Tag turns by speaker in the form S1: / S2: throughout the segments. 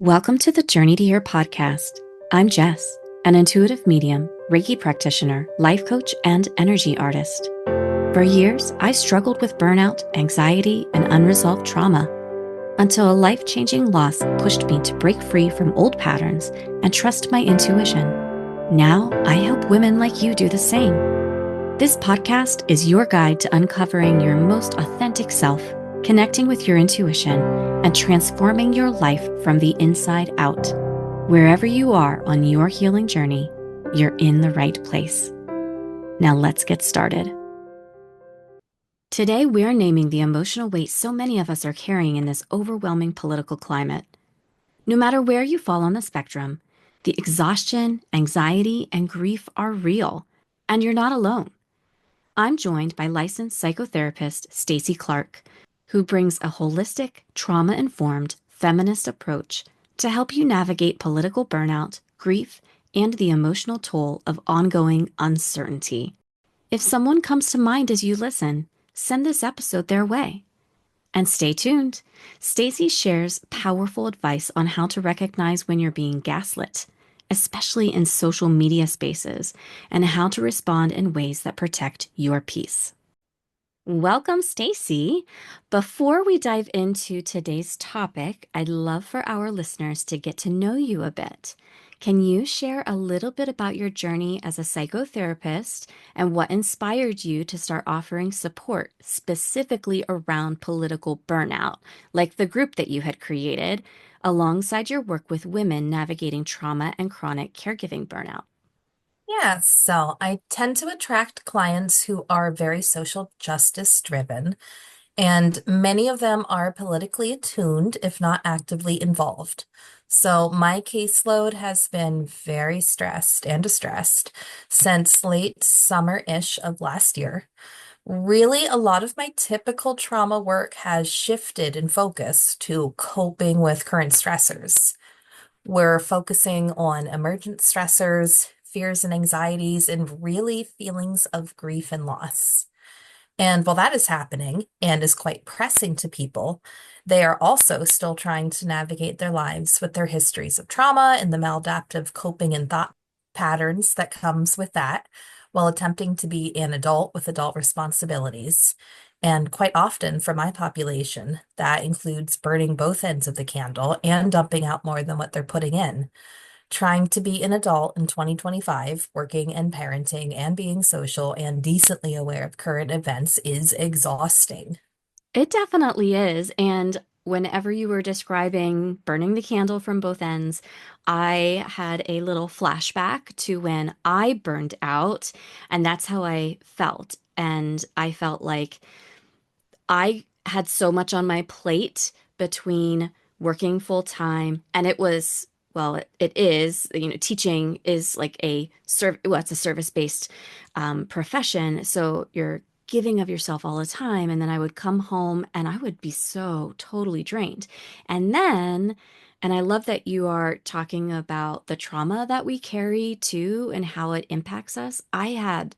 S1: Welcome to the Journey to Your podcast. I'm Jess, an intuitive medium, Reiki practitioner, life coach, and energy artist. For years, I struggled with burnout, anxiety, and unresolved trauma until a life-changing loss pushed me to break free from old patterns and trust my intuition. Now, I help women like you do the same. This podcast is your guide to uncovering your most authentic self, connecting with your intuition, and transforming your life from the inside out. Wherever you are on your healing journey, you're in the right place. Now let's get started. Today, we're naming the emotional weight so many of us are carrying in this overwhelming political climate. No matter where you fall on the spectrum, the exhaustion, anxiety, and grief are real, and you're not alone. I'm joined by licensed psychotherapist Stacey Clark, who brings a holistic, trauma-informed, feminist approach to help you navigate political burnout, grief, and the emotional toll of ongoing uncertainty. If someone comes to mind as you listen, send this episode their way. And stay tuned. Stacey shares powerful advice on how to recognize when you're being gaslit, especially in social media spaces, and how to respond in ways that protect your peace. Welcome, Stacey. Before we dive into today's topic, I'd love for our listeners to get to know you a bit. Can you share a little bit about your journey as a psychotherapist and what inspired you to start offering support specifically around political burnout, like the group that you had created, alongside your work with women navigating trauma and chronic caregiving burnout?
S2: Yeah, so I tend to attract clients who are very social justice driven, and many of them are politically attuned, if not actively involved. So my caseload has been very stressed and distressed since late summer-ish of last year. Really, a lot of my typical trauma work has shifted in focus to coping with current stressors. We're focusing on emergent stressors, fears and anxieties, and really feelings of grief and loss. And while that is happening and is quite pressing to people, they are also still trying to navigate their lives with their histories of trauma and the maladaptive coping and thought patterns that comes with that, while attempting to be an adult with adult responsibilities. And quite often for my population, that includes burning both ends of the candle and dumping out more than what they're putting in. Trying to be an adult in 2025, working and parenting and being social and decently aware of current events is exhausting.
S1: It definitely is. And whenever you were describing burning the candle from both ends, I had a little flashback to when I burned out, and that's how I felt. And I felt like I had so much on my plate between working full time, and it was, well, it is, teaching is like it's a service-based profession. So you're giving of yourself all the time. And then I would come home and I would be so totally drained. And I love that you are talking about the trauma that we carry too and how it impacts us. I had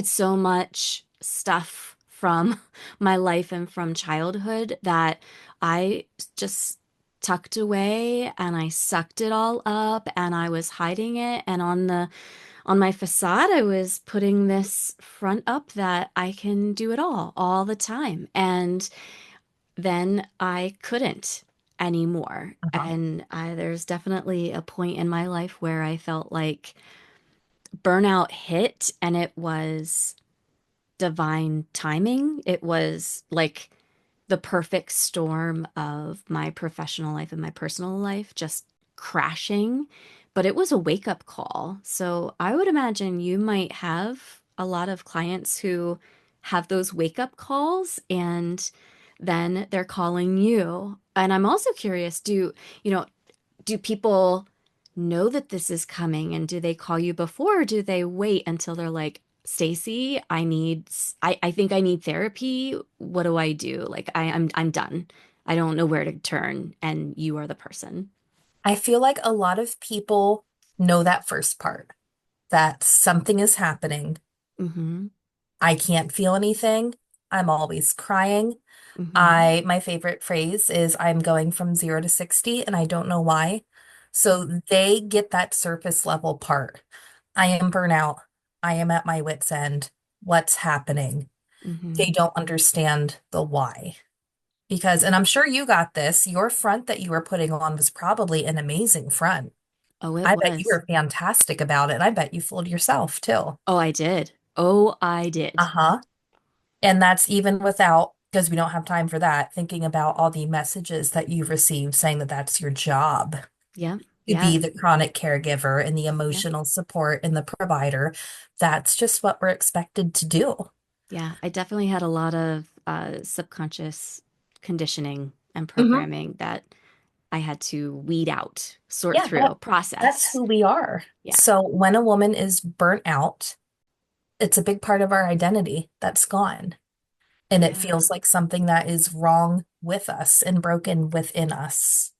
S1: so much stuff from my life and from childhood that I just tucked away and I sucked it all up and I was hiding it, and on my facade I was putting this front up that I can do it all the time. And then I couldn't anymore.
S2: Uh-huh.
S1: And there's definitely a point in my life where I felt like burnout hit, and it was divine timing. It was like the perfect storm of my professional life and my personal life just crashing. But it was a wake-up call. So I would imagine you might have a lot of clients who have those wake-up calls and then they're calling you. And I'm also curious, do people know that this is coming, and do they call you before, or do they wait until they're like, Stacey, I think I need therapy. What do I do? Like I'm done. I don't know where to turn, and you are the person.
S2: I feel like a lot of people know that first part, that something is happening.
S1: Hmm.
S2: I can't feel anything. I'm always crying.
S1: Mm-hmm.
S2: My favorite phrase is I'm going from 0 to 60 and I don't know why. So
S1: Mm-hmm.
S2: they get that surface level part. I am burnout. I am at my wit's end. What's happening?
S1: Mm-hmm.
S2: They don't understand the why. Because, and I'm sure you got this, your front that you were putting on was probably an amazing front.
S1: Oh, it
S2: I bet you
S1: was.
S2: were fantastic about it. And I bet you fooled yourself too.
S1: Oh, I did. Oh, I did.
S2: Uh-huh. And that's even without, because we don't have time for that, thinking about all the messages that you've received saying that that's your job
S1: Yeah.
S2: to be
S1: Yeah.
S2: the chronic caregiver and the
S1: Yeah.
S2: emotional support and the provider. That's just what we're expected to do.
S1: Yeah. I definitely had a lot of subconscious conditioning and
S2: Hmm.
S1: programming that I had to weed out, sort
S2: Yeah,
S1: through,
S2: that's
S1: process.
S2: who we are.
S1: Yeah.
S2: So when a woman is burnt out, it's a big part of our identity that's gone. And it
S1: Yeah.
S2: feels like something that is wrong with us and broken within us.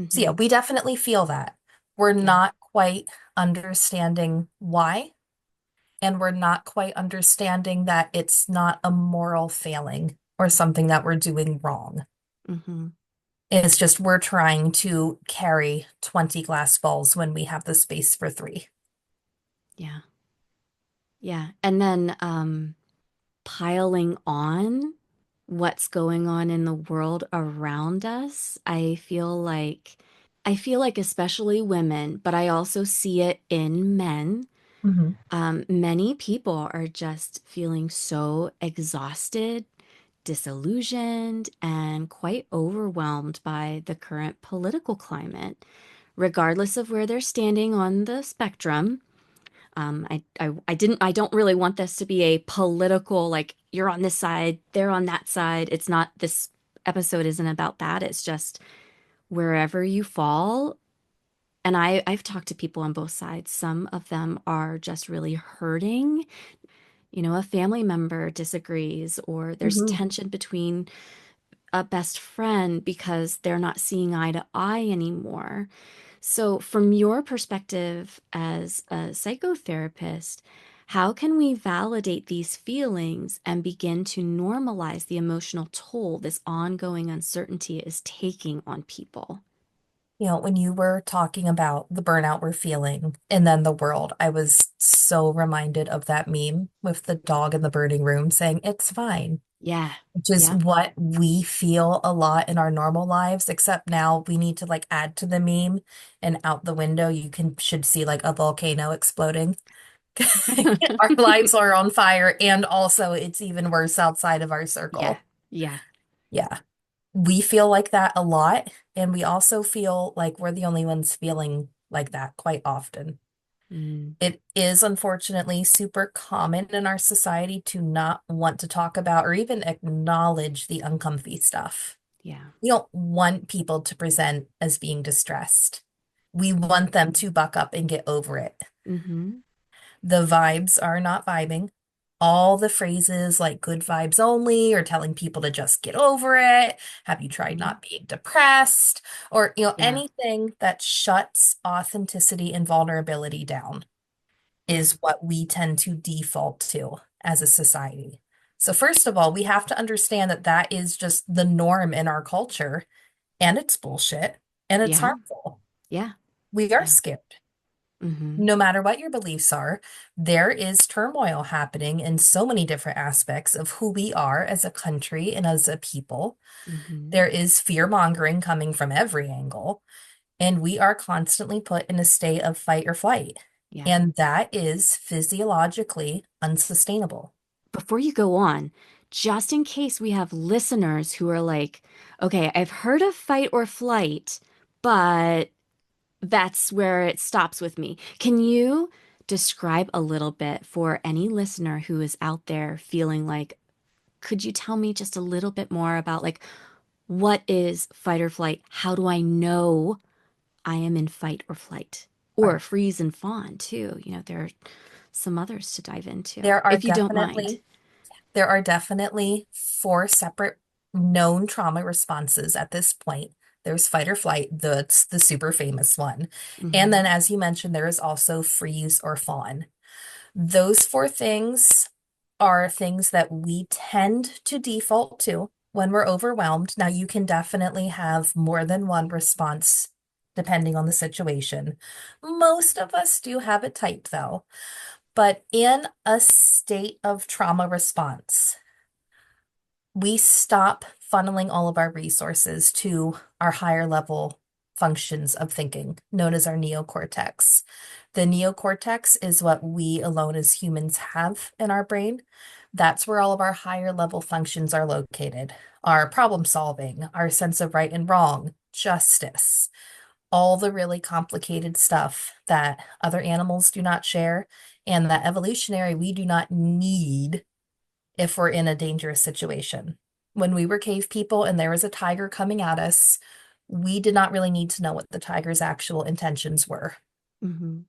S2: So, yeah,
S1: Mm-hmm.
S2: we definitely feel that. We're
S1: Yeah.
S2: not quite understanding why, and we're not quite understanding that it's not a moral failing or something that we're doing wrong.
S1: Mm-hmm.
S2: It's just we're trying to carry 20 glass balls when we have the space for three.
S1: Yeah. Yeah. And then piling on what's going on in the world around us, I feel like especially women, but I also see it in men.
S2: Hmm.
S1: Many people are just feeling so exhausted, disillusioned, and quite overwhelmed by the current political climate, regardless of where they're standing on the spectrum. I don't really want this to be a political, like you're on this side, they're on that side. It's not, this episode isn't about that. It's just wherever you fall. And I've talked to people on both sides. Some of them are just really hurting. A family member disagrees, or there's
S2: Hmm.
S1: tension between a best friend because they're not seeing eye to eye anymore. So, from your perspective as a psychotherapist, how can we validate these feelings and begin to normalize the emotional toll this ongoing uncertainty is taking on people?
S2: When you were talking about the burnout we're feeling and then the world, I was so reminded of that meme with the dog in the burning room saying, it's fine,
S1: Yeah.
S2: which is
S1: Yeah.
S2: what we feel a lot in our normal lives, except now we need to like add to the meme and out the window you can should see like a volcano exploding. Our lives are on fire, and also it's even worse outside of our
S1: Yeah.
S2: circle.
S1: Yeah.
S2: Yeah. We feel like that a lot, and we also feel like we're the only ones feeling like that quite often.
S1: Mm,
S2: It is unfortunately super common in our society to not want to talk about or even acknowledge the uncomfy stuff.
S1: yeah.
S2: We don't want people to present as being distressed. We want them to buck up and get over it.
S1: Mm-hmm.
S2: The vibes are not vibing. All the phrases like good vibes only or telling people to just get over it. Have you tried
S1: Mm-hmm.
S2: not being depressed? Or,
S1: Yeah.
S2: anything that shuts authenticity and vulnerability down
S1: Yeah.
S2: is what we tend to default to as a society. So, first of all, we have to understand that that is just the norm in our culture, and it's bullshit and it's
S1: Yeah.
S2: harmful.
S1: Yeah.
S2: We are
S1: Yeah.
S2: scared.
S1: Mm-hmm.
S2: No matter what your beliefs are, there is turmoil happening in so many different aspects of who we are as a country and as a people.
S1: Mm-hmm.
S2: There is fear mongering coming from every angle, and we are constantly put in a state of fight or flight.
S1: Yeah.
S2: And that is physiologically unsustainable.
S1: Before you go on, just in case we have listeners who are like, okay, I've heard of fight or flight, but that's where it stops with me. Can you describe a little bit for any listener who is out there feeling like, could you tell me just a little bit more about like what is fight or flight? How do I know I am in fight or flight? Or
S2: Right.
S1: freeze and fawn too. There are some others to dive into,
S2: There are
S1: if you don't mind.
S2: definitely there are definitely four separate known trauma responses at this point. There's fight or flight, that's the super famous one. And then,
S1: Hmm.
S2: as you mentioned, there is also freeze or fawn. Those four things are things that we tend to default to. when we're overwhelmed. Now, you can definitely have more than one response depending on the situation. Most of us do have it typed though. But in a state of trauma response, we stop funneling all of our resources to our higher level functions of thinking, known as our neocortex. The neocortex is what we alone as humans have in our brain. That's where all of our higher level functions are located. Our problem solving, our sense of right and wrong, justice, all the really complicated stuff that other animals do not share, and that evolutionary we do not need if we're in a dangerous situation. When we were cave people and there was a tiger coming at us, we did not really need to know what the tiger's actual intentions were,
S1: Mm-hmm.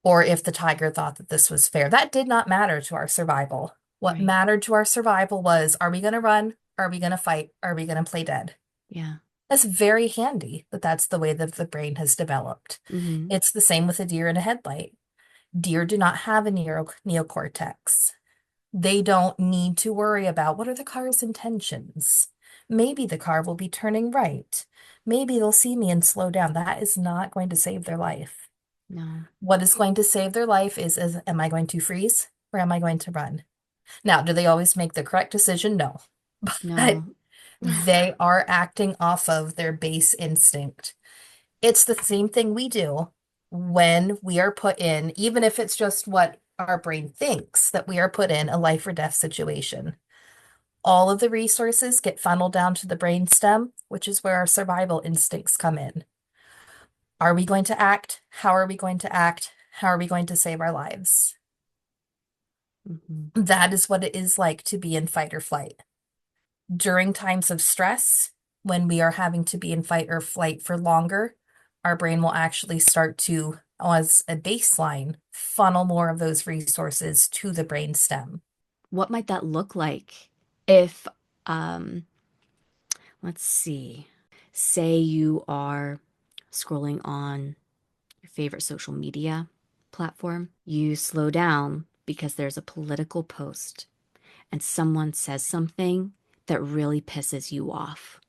S2: or if the tiger thought that this was fair. That did not matter to our survival. What
S1: Right.
S2: mattered to our survival was, are we going to run? Are we going to fight? Are we going to play dead?
S1: Yeah.
S2: That's very handy that that's the way that the brain has developed.
S1: Mm-hmm.
S2: It's the same with a deer in a headlight. Deer do not have a neocortex. They don't need to worry about what are the car's intentions. Maybe the car will be turning right. Maybe they'll see me and slow down. That is not going to save their life.
S1: No.
S2: What is going to save their life is am I going to freeze or am I going to run? Now, do they always make the correct decision? No. But
S1: No.
S2: they are acting off of their base instinct. It's the same thing we do when we are put in, even if it's just what our brain thinks, that we are put in a life or death situation. All of the resources get funneled down to the brain stem, which is where our survival instincts come in. Are we going to act? How are we going to act? How are we going to save our lives?
S1: Mm-hmm.
S2: That is what it is like to be in fight or flight. During times of stress, when we are having to be in fight or flight for longer, our brain will actually start to, as a baseline, funnel more of those resources to the brain stem.
S1: What might that look like if, um, let's see, say you are scrolling on your favorite social media platform, you slow down because there's a political post and someone says something that really pisses you off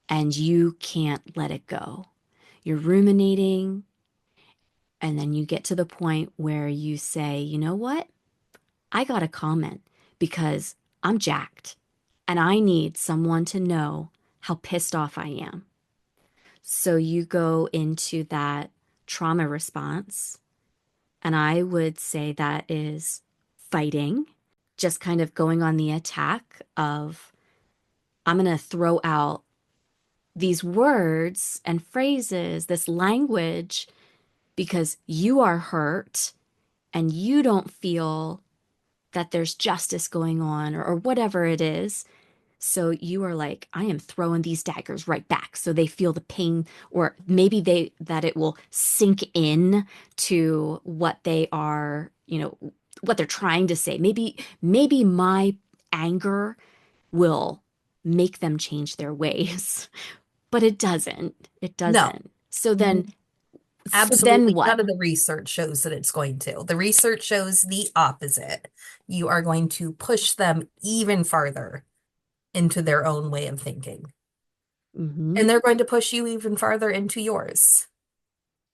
S1: and you can't let it go. You're ruminating, and then you get to the point where you say, you know what? I got to comment because I'm jacked and I need someone to know how pissed off I am. So you go into that trauma response, and I would say that is fighting, just kind of going on the attack of, I'm going to throw out these words and phrases, this language, because you are hurt and you don't feel that there's justice going on or whatever it is. So you are like, I am throwing these daggers right back. So they feel the pain, or maybe that it will sink in to what they are, what they're trying to say. Maybe my anger will make them change their ways, but it doesn't. It
S2: No.
S1: doesn't. So then,
S2: Mhm.
S1: so then
S2: Absolutely
S1: what?
S2: none of the research shows that it's going to. The research shows the opposite. You are going to push them even farther into their own way of thinking.
S1: Hmm.
S2: And they're going to push you even farther into yours.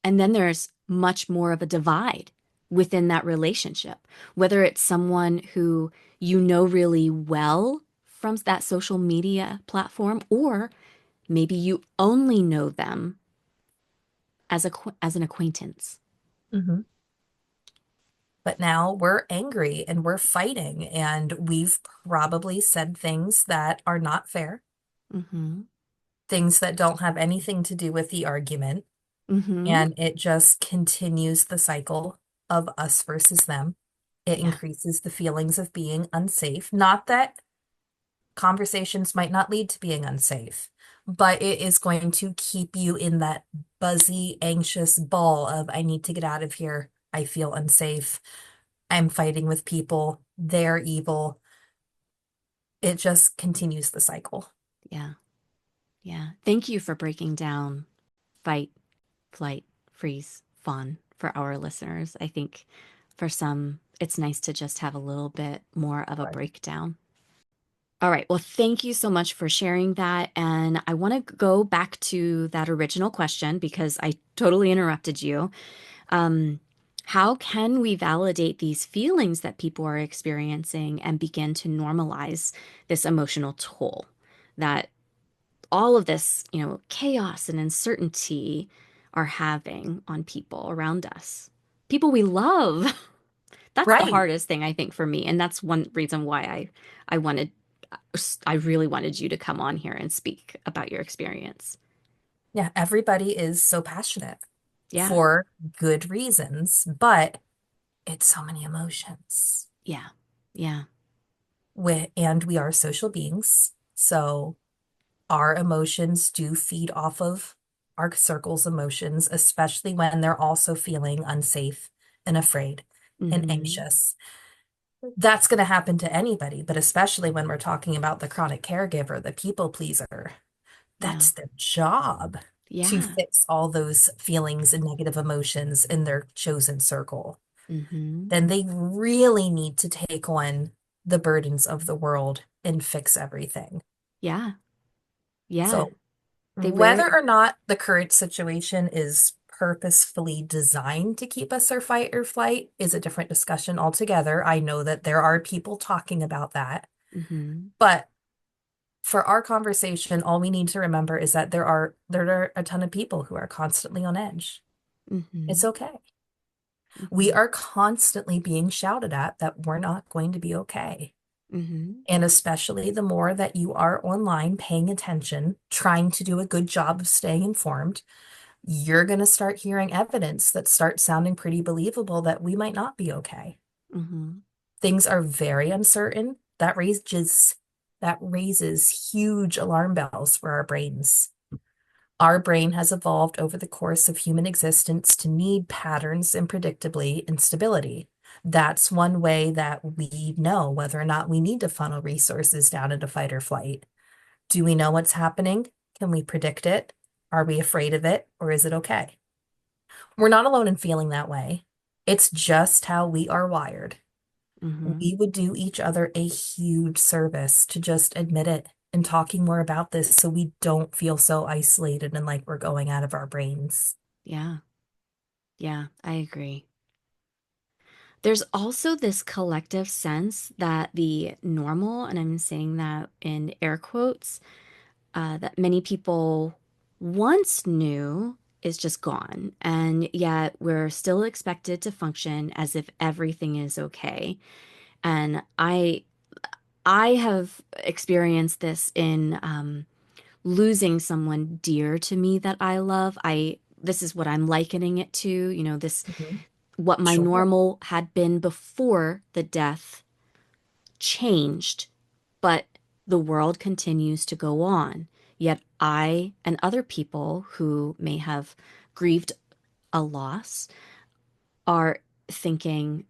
S1: And then there's much more of a divide within that relationship, whether it's someone who you know really well from that social media platform, or maybe you only know them as an acquaintance.
S2: Mhm. But now we're angry and we're fighting, and we've probably said things that are not fair,
S1: Mm-hmm.
S2: things that don't have anything to do with the argument.
S1: Mm-hmm.
S2: And it just continues the cycle of us versus them. It
S1: Yeah.
S2: increases the feelings of being unsafe. Not that conversations might not lead to being unsafe, but it is going to keep you in that buzzy, anxious ball of, I need to get out of here. I feel unsafe. I'm fighting with people. They're evil. It just continues the cycle.
S1: Yeah. Yeah. Thank you for breaking down fight, flight, freeze, fawn for our listeners. I think for some, it's nice to just have a little bit more of a
S2: Right.
S1: breakdown. All right. Well, thank you so much for sharing that. And I want to go back to that original question because I totally interrupted you. Um, how can we validate these feelings that people are experiencing and begin to normalize this emotional toll that all of this, chaos and uncertainty are having on people around us? People we love. That's the
S2: Right.
S1: hardest thing I think for me, and that's one reason why I wanted I really wanted you to come on here and speak about your experience.
S2: Yeah, everybody is so passionate
S1: Yeah.
S2: for good reasons, but it's so many emotions.
S1: Yeah. Yeah.
S2: And we are social beings. So our emotions do feed off of our circle's emotions, especially when they're also feeling unsafe and afraid and
S1: Mm-hmm.
S2: anxious. That's going to happen to anybody, but especially when we're talking about the chronic caregiver, the people pleaser,
S1: Yeah.
S2: that's their job to
S1: Yeah.
S2: fix all those feelings and negative emotions in their chosen circle.
S1: Mm-hmm.
S2: Then they really need to take on the burdens of the world and fix everything.
S1: Yeah. Yeah.
S2: So
S1: They wear
S2: whether or not the current situation is purposefully designed to keep us or fight or flight is a different discussion altogether. I know that there are people talking about that.
S1: mm-hmm.
S2: But for our conversation, all we need to remember is that there are a ton of people who are constantly on edge. It's
S1: Mm-hmm.
S2: okay. We
S1: Mm-hmm.
S2: are constantly being shouted at that we're not going to be okay.
S1: Mm-hmm.
S2: And especially the more that you are online paying attention, trying to do a good job of staying informed, you're going to start hearing evidence that starts sounding pretty believable that we might not be okay.
S1: Mm-hmm.
S2: Things are very uncertain. That raises huge alarm bells for our brains. Our brain has evolved over the course of human existence to need patterns and predictably and stability. That's one way that we know whether or not we need to funnel resources down into fight or flight. Do we know what's happening? Can we predict it? Are we afraid of it, or is it okay? We're not alone in feeling that way. It's just how we are wired.
S1: Mm-hmm.
S2: We would do each other a huge service to just admit it and talking more about this so we don't feel so isolated and like we're going out of our brains.
S1: Yeah. Yeah. I agree. There's also this collective sense that the normal, and I'm saying that in air quotes, that many people once knew is just gone. And yet we're still expected to function as if everything is okay. And I have experienced this in losing someone dear to me that I love. This is what I'm likening it to, this
S2: Mhm.
S1: what my
S2: Sure.
S1: normal had been before the death changed, but the world continues to go on. Yet I and other people who may have grieved a loss are thinking,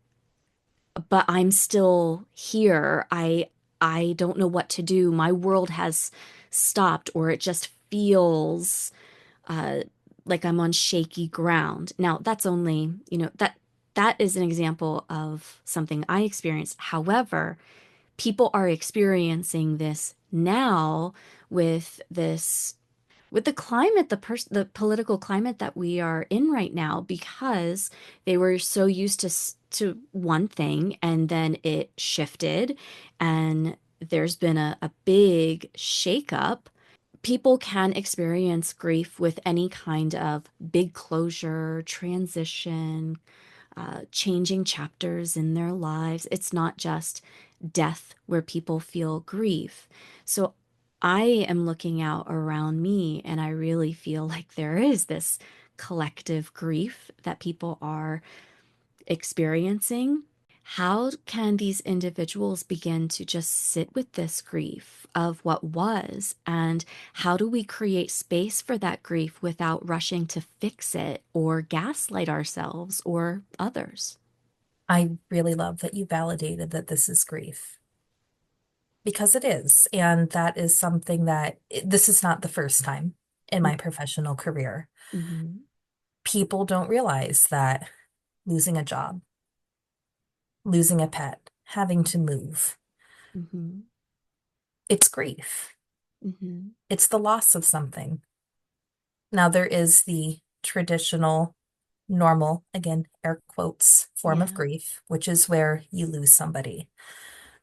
S1: but I'm still here. I don't know what to do. My world has stopped, or it just feels uh, like I'm on shaky ground. Now, that's only, that is an example of something I experienced. However, people are experiencing this now with this with the climate, the political climate that we are in right now, because they were so used to one thing and then it shifted and there's been a big shakeup. People can experience grief with any kind of big closure, transition, changing chapters in their lives. It's not just death where people feel grief. So I am looking out around me and I really feel like there is this collective grief that people are experiencing. How can these individuals begin to just sit with this grief of what was? And how do we create space for that grief without rushing to fix it or gaslight ourselves or others?
S2: I really love that you validated that this is grief because it is. And that is something that this is not the first time in my professional career.
S1: Mm-hmm.
S2: People don't realize that losing a job, losing a pet, having to move,
S1: Mm-hmm.
S2: It's grief.
S1: Mm-hmm.
S2: It's the loss of something. Now, there is the traditional, normal, again, air quotes, form of
S1: Yeah.
S2: grief, which is where you lose somebody.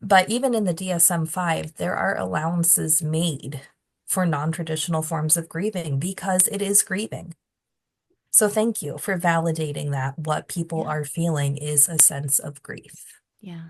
S2: But even in the DSM-5, there are allowances made for non-traditional forms of grieving because it is grieving. So thank you for validating that what people
S1: Yeah.
S2: are feeling is a sense of grief.
S1: Yeah.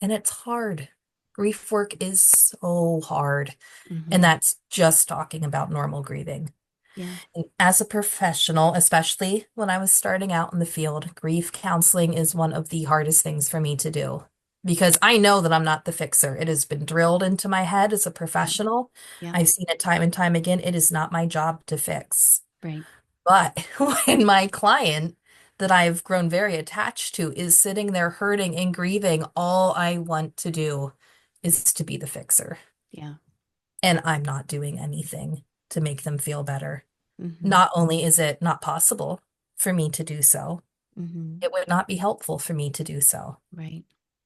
S2: And it's hard. Grief work is so hard. And
S1: Mm-hmm.
S2: that's just talking about normal grieving.
S1: Yeah.
S2: And as a professional, especially when I was starting out in the field, grief counseling is one of the hardest things for me to do because I know that I'm not the fixer. It has been drilled into my head as a
S1: Yep.
S2: professional.
S1: Yep.
S2: I've seen it time and time again. It is not my job to fix.
S1: Right.
S2: But when my client that I've grown very attached to is sitting there hurting and grieving, all I want to do is to be the fixer.
S1: Yeah.
S2: And I'm not doing anything to make them feel better.
S1: Mm-hmm.
S2: Not only is it not possible for me to do so,
S1: Mm-hmm.
S2: it would not be helpful for me to do so.
S1: Right.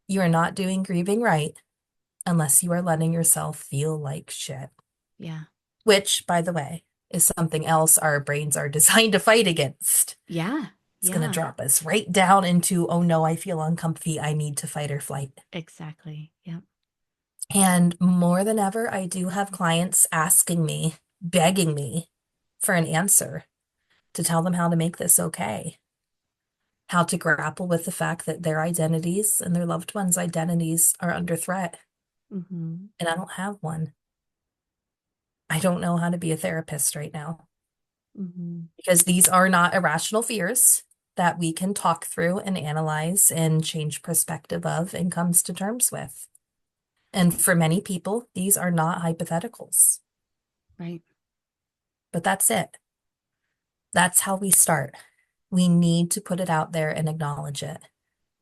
S2: You are not doing grieving right unless you are letting yourself feel like shit,
S1: Yeah.
S2: which, by the way, is something else our brains are designed to fight against.
S1: Yeah.
S2: It's going to
S1: Yeah.
S2: drop us right down into, oh no, I feel uncomfy. I need to fight or flight.
S1: Exactly. Yep.
S2: And more than ever, I do have clients asking me, begging me for an answer to tell them how to make this okay, how to grapple with the fact that their identities and their loved ones' identities are under threat.
S1: Mm-hmm.
S2: And I don't have one. I don't know how to be a therapist right now
S1: Mm-hmm.
S2: because these are not irrational fears that we can talk through and analyze and change perspective of and comes to terms with. And for many people, these are not hypotheticals,
S1: Right.
S2: but that's it. That's how we start. We need to put it out there and acknowledge it.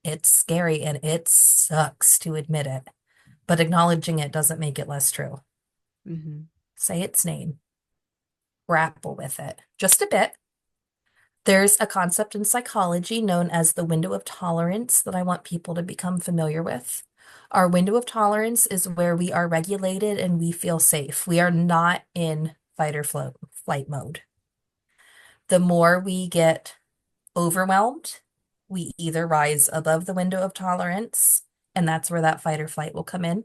S2: It's scary and it sucks to admit it, but acknowledging it doesn't make it less true.
S1: Mm-hmm.
S2: Say its name, grapple with it just a bit. There's a concept in psychology known as the window of tolerance that I want people to become familiar with. Our window of tolerance is where we are regulated and we feel safe. We are not in fight or flight mode. The more we get overwhelmed, we either rise above the window of tolerance, and that's where that fight or flight will come in,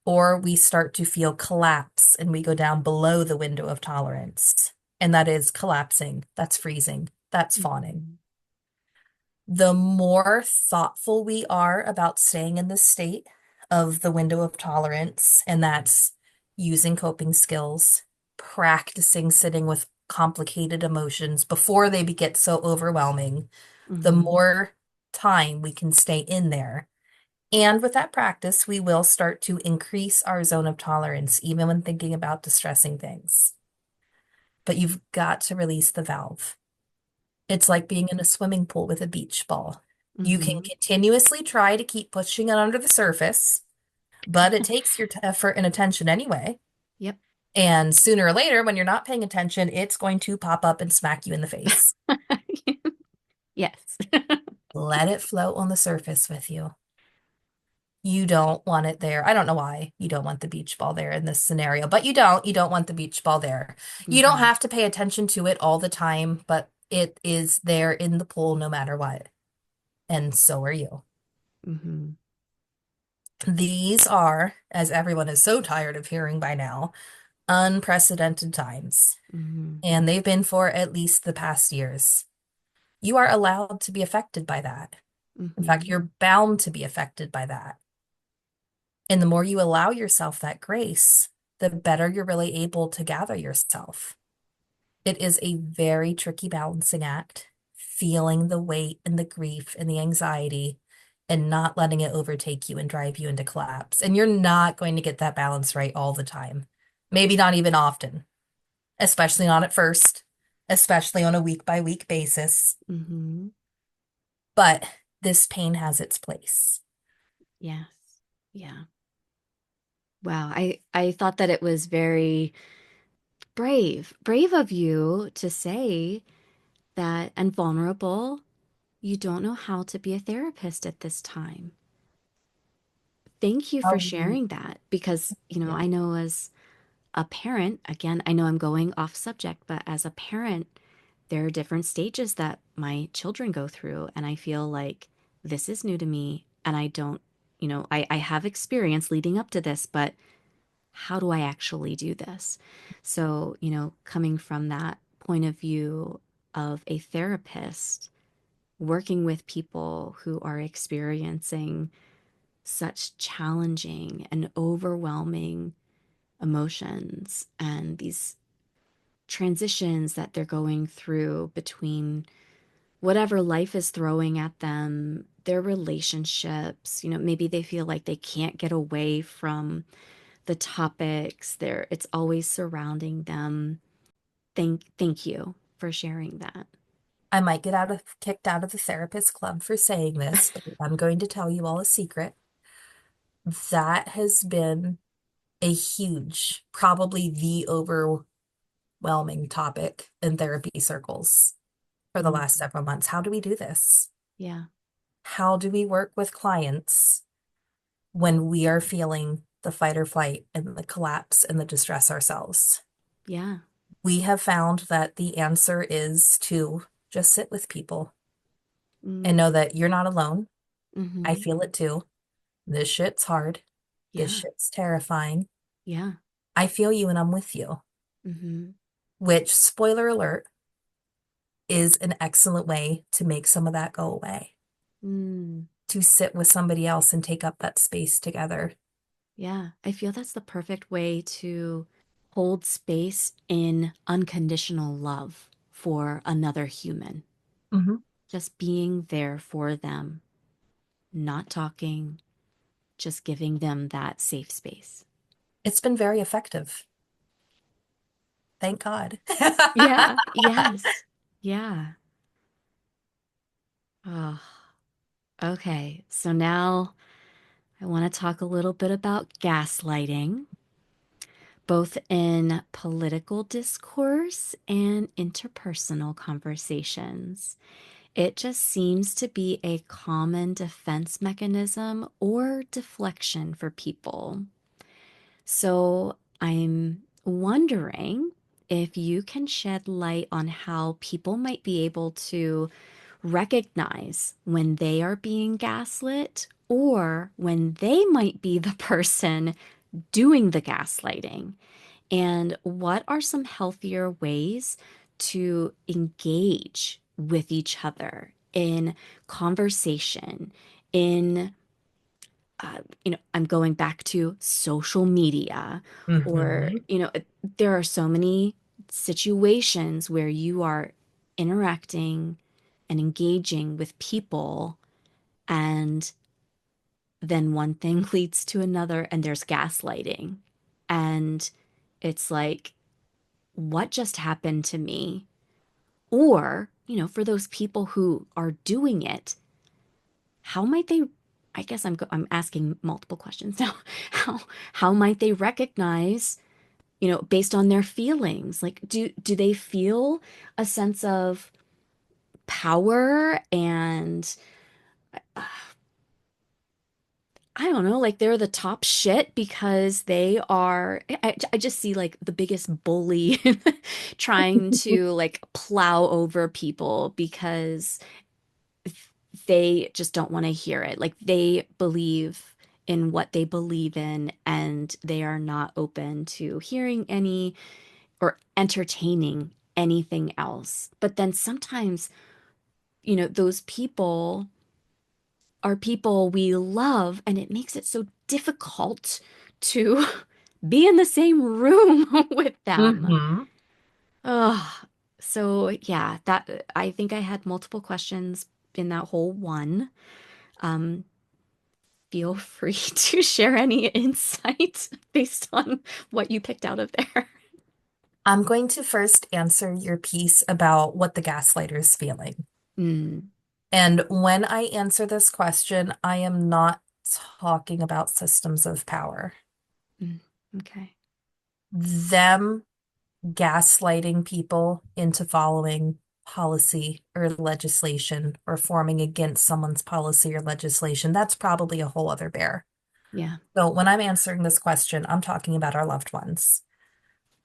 S2: or we start to feel collapse and we go down below the window of tolerance. And that is collapsing, that's freezing, that's fawning.
S1: Mm-hmm.
S2: The more thoughtful we are about staying in the state of the window of tolerance, and that's using coping skills, practicing sitting with complicated emotions before they get so overwhelming, the
S1: Mm-hmm.
S2: more time we can stay in there. And with that practice, we will start to increase our zone of tolerance, even when thinking about distressing things. But you've got to release the valve. It's like being in a swimming pool with a beach ball. You can
S1: Mm-hmm.
S2: continuously try to keep pushing it under the surface, but it takes your effort and attention anyway.
S1: Yep.
S2: And sooner or later, when you're not paying attention, it's going to pop up and smack you in the face.
S1: Yes.
S2: Let it float on the surface with you. You don't want it there. I don't know why you don't want the beach ball there in this scenario, but you don't. You don't want the beach ball there. You don't
S1: Mm-hmm.
S2: have to pay attention to it all the time, but it is there in the pool no matter what. And so are you.
S1: Mm-hmm.
S2: These are, as everyone is so tired of hearing by now, unprecedented times.
S1: Mm-hmm.
S2: And they've been for at least the past years. You are allowed to be affected by that. In fact,
S1: Mm-hmm.
S2: you're bound to be affected by that. And the more you allow yourself that grace, the better you're really able to gather yourself. It is a very tricky balancing act, feeling the weight and the grief and the anxiety and not letting it overtake you and drive you into collapse. And you're not going to get that balance right all the time. Maybe not even often, especially not at first, especially on a week by week basis.
S1: Mm-hmm.
S2: But this pain has its place.
S1: Yes. Yeah. Wow. I thought that it was very brave of you to say that and vulnerable. You don't know how to be a therapist at this time. Thank you for
S2: Um,
S1: sharing that because,
S2: yeah,
S1: I know as a parent, again, I know I'm going off subject, but as a parent, there are different stages that my children go through. And I feel like this is new to me. And I don't, I have experience leading up to this, but how do I actually do this? So, coming from that point of view of a therapist, working with people who are experiencing such challenging and overwhelming emotions and these transitions that they're going through between whatever life is throwing at them, their relationships, maybe they feel like they can't get away from the topics there. It's always surrounding them. Thank you for sharing that.
S2: I might get kicked out of the therapist club for saying this, but I'm going to tell you all a secret. That has been a huge, probably the overwhelming topic in therapy circles for the
S1: Mm,
S2: last several months. How do we do this?
S1: yeah.
S2: How do we work with clients when we are feeling the fight or flight and the collapse and the distress ourselves?
S1: Yeah.
S2: We have found that the answer is to just sit with people and
S1: Mm,
S2: know that you're not alone. I
S1: mm-hmm.
S2: feel it too. This shit's hard. This
S1: Yeah.
S2: shit's terrifying.
S1: Yeah.
S2: I feel you and I'm with you,
S1: Mm-hmm.
S2: which, spoiler alert, is an excellent way to make some of that go away,
S1: Mm.
S2: to sit with somebody else and take up that space together.
S1: Yeah. I feel that's the perfect way to hold space in unconditional love for another human.
S2: Mhm.
S1: Just being there for them, not talking, just giving them that safe space.
S2: It's been very effective. Thank God.
S1: Yeah. Yes. Yeah. Oh, okay. So now I want to talk a little bit about gaslighting, both in political discourse and interpersonal conversations. It just seems to be a common defense mechanism or deflection for people. So I'm wondering if you can shed light on how people might be able to recognize when they are being gaslit or when they might be the person doing the gaslighting. And what are some healthier ways to engage with each other in conversation, in I'm going back to social media, or,
S2: Mhm.
S1: there are so many situations where you are interacting and engaging with people, and then one thing leads to another, and there's gaslighting. And it's like, what just happened to me? Or, for those people who are doing it, how might they, I guess I'm asking multiple questions now. How might they recognize, based on their feelings? Like do they feel a sense of power and I don't know, like they're the top shit because they are, I just see like the biggest bully trying to like plow over people because they just don't want to hear it. Like they believe in what they believe in and they are not open to hearing any or entertaining anything else. But then sometimes, those people are people we love, and it makes it so difficult to be in the same room with them.
S2: Mhm.
S1: Oh, so yeah, that I think I had multiple questions in that whole one. Um, feel free to share any insights based on what you picked out of there.
S2: I'm going to first answer your piece about what the gaslighter's feeling.
S1: Mm,
S2: And when I answer this question, I am not talking about systems of power.
S1: mm, okay.
S2: Them gaslighting people into following policy or legislation or forming against someone's policy or legislation, that's probably a whole other bear.
S1: Yeah.
S2: So when I'm answering this question, I'm talking about our loved ones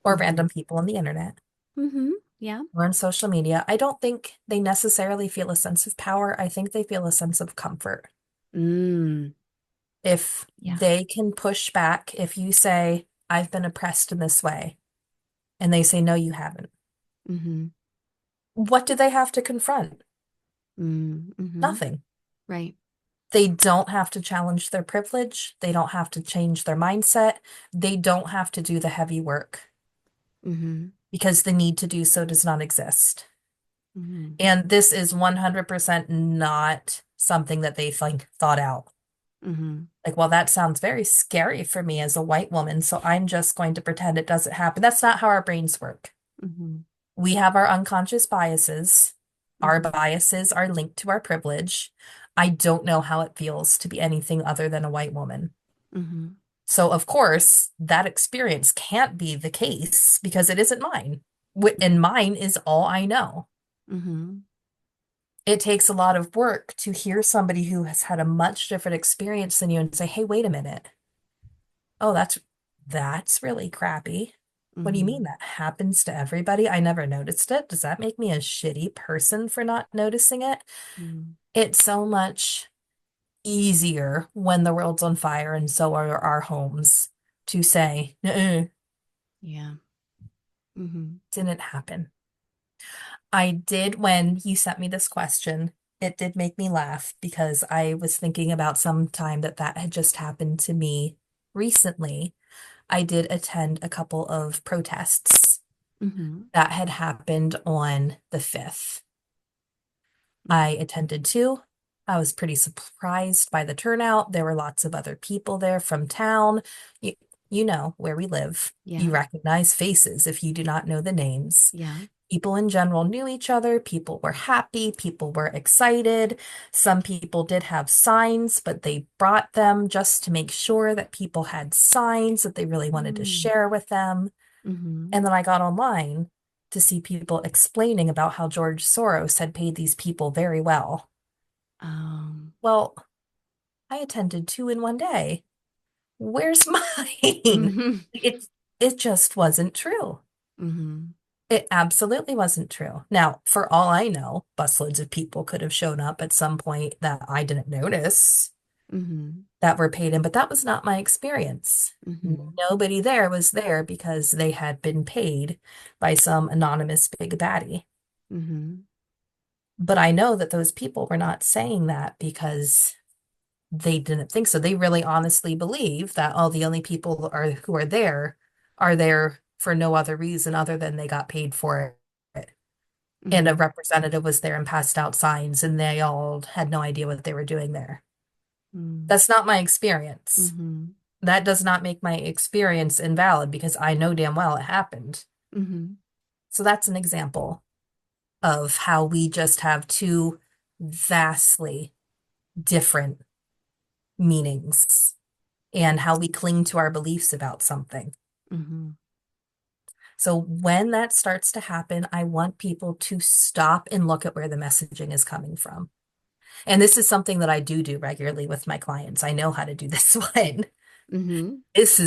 S2: or
S1: Mm-hmm.
S2: random people on the internet
S1: Mm-hmm. Yeah.
S2: or on social media. I don't think they necessarily feel a sense of power. I think they feel a sense of comfort.
S1: Mm.
S2: If
S1: Yeah.
S2: they can push back, if you say, I've been oppressed in this way, and they say, no, you haven't,
S1: Mm-hmm.
S2: what do they have to confront?
S1: Mm-hmm.
S2: Nothing.
S1: Right.
S2: They don't have to challenge their privilege. They don't have to change their mindset. They don't have to do the heavy work
S1: Mm-hmm.
S2: because the need to do so does not exist.
S1: Mm-hmm.
S2: And this is 100% not something that they think thought out.
S1: Mm-hmm.
S2: Like, well, that sounds very scary for me as a white woman, so I'm just going to pretend it doesn't happen. That's not how our brains work.
S1: Mm-hmm.
S2: We have our unconscious biases. Our
S1: Mm-hmm.
S2: biases are linked to our privilege. I don't know how it feels to be anything other than a white woman.
S1: Mm-hmm.
S2: So, of course, that experience can't be the case because it isn't mine. And mine is all I know.
S1: Mm-hmm.
S2: It takes a lot of work to hear somebody who has had a much different experience than you and say, "Hey, wait a minute. Oh, that's really crappy. What do you mean
S1: Mm-hmm.
S2: that happens to everybody? I never noticed it. Does that make me a shitty person for not noticing it?"
S1: Mm-hmm.
S2: It's so much easier when the world's on fire and so are our homes to say, "Nuh-uh,
S1: Yeah. Mm-hmm.
S2: didn't happen." I did, when you sent me this question, it did make me laugh because I was thinking about some time that had just happened to me recently. I did attend a couple of protests
S1: Mm-hmm.
S2: that had happened on the 5th. I
S1: Mm-hmm.
S2: attended two. I was pretty surprised by the turnout. There were lots of other people there from town. You, you know where we live. You
S1: Yeah.
S2: recognize faces if you do not know the names.
S1: Yeah.
S2: People in general knew each other. People were happy. People were excited. Some people did have signs, but they brought them just to make sure that people had signs that they really wanted to
S1: Mm.
S2: share with them.
S1: Mm-hmm.
S2: And then I got online to see people explaining about how George Soros had paid these people very well.
S1: Um.
S2: Well, I attended two in one day. Where's mine?
S1: Mm-hmm.
S2: It just wasn't true.
S1: Mm-hmm.
S2: It absolutely wasn't true. Now, for all I know, busloads of people could have shown up at some point that I didn't notice
S1: Mm-hmm.
S2: that were paid in, but that was not my experience.
S1: Mm-hmm.
S2: Nobody there was there because they had been paid by some anonymous big baddie.
S1: Mm-hmm.
S2: But I know that those people were not saying that because they didn't think so. They really honestly believe that all the only people are who are there for no other reason other than they got paid for it. And a
S1: Mm-hmm.
S2: representative was there and passed out signs, and they all had no idea what they were doing there. That's not my experience.
S1: Mm-hmm.
S2: That does not make my experience invalid because I know damn well it happened.
S1: Mm-hmm.
S2: So that's an example of how we just have two vastly different meanings and how we cling to our beliefs about something.
S1: Mm-hmm.
S2: So when that starts to happen, I want people to stop and look at where the messaging is coming from. And this is something that I do regularly with my clients. I know how to do this one.
S1: Mm-hmm.
S2: This